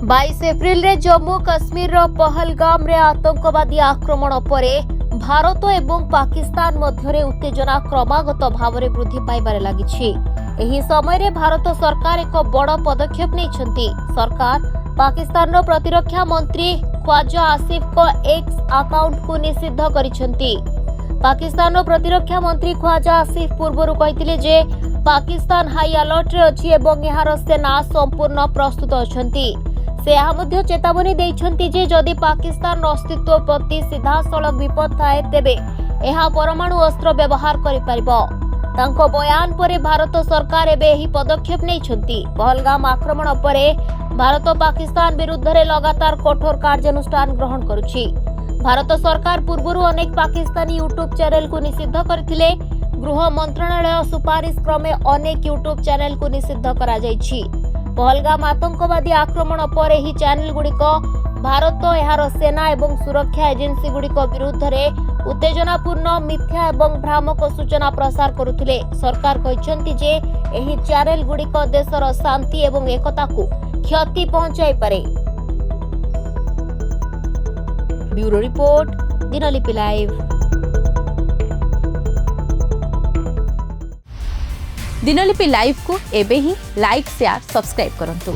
22 April रे जम्मू कश्मीर रो पहलगाम रे आतंकवादी आक्रमण परे भारत एवं पाकिस्तान मध्यरे उत्तेजना क्रमागत भावरे वृद्धि पाइबारे लागिछि। एही समय रे भारत सरकार एक बड़ पदक्षेप नेइछन्ति। सरकार पाकिस्तान रो प्रतिरक्षा मंत्री ख्वाजा आसिफ को एक्स अकाउंट को निषिद्ध करिसन्ति। पाकिस्तान रो प्रतिरक्षा मंत्री ख्वाजा आसिफ पूर्वरु कहिथिले जे पाकिस्तान हाई अलर्ट रे अछि एवं एहार सेना संपूर्ण प्रस्तुत अछन्ति। से यह मध्य चेतावनी देइछन्ति जे जदि पाकिस्तान अस्तित्व प्रति सीधासलख विपद थाए तेबे एहा परमाणु अस्त्र व्यवहार करि परिबो। तांको बयान परे भारत सरकार एबे एही पदक्षेप नेइछन्ति। पहलगाम आक्रमण परे भारत पाकिस्तान विरुद्ध रे लगातार कठोर कार्यानुष्ठान ग्रहण करुछि। भारत सरकार पूर्वरु अनेक पाकिस्तानी यूट्यूब चैनल को निषिद्ध करथिले। गृह मंत्रालय सुपारिश क्रमे अनेक यूट्यूब चैनल को निषिद्ध करा जायछि। पहलगाम आतंकवादी आक्रमण पर ही चैनल गुड़िक भारत एहार सेना एवं सुरक्षा एजेंसी गुड़िक विरुद्ध रे उत्तेजनापूर्ण मिथ्या एवं भ्रामक सूचना प्रसार करुथिले। सरकार कहिसन्ति जे एही चैनल गुड़िक देशर शांति एवं एकता को क्षति पहुंचाई पारे। Bureau report, Dinalipi live. Dinalipi live को एबे ही लाइक शेयर सब्सक्राइब करंतु।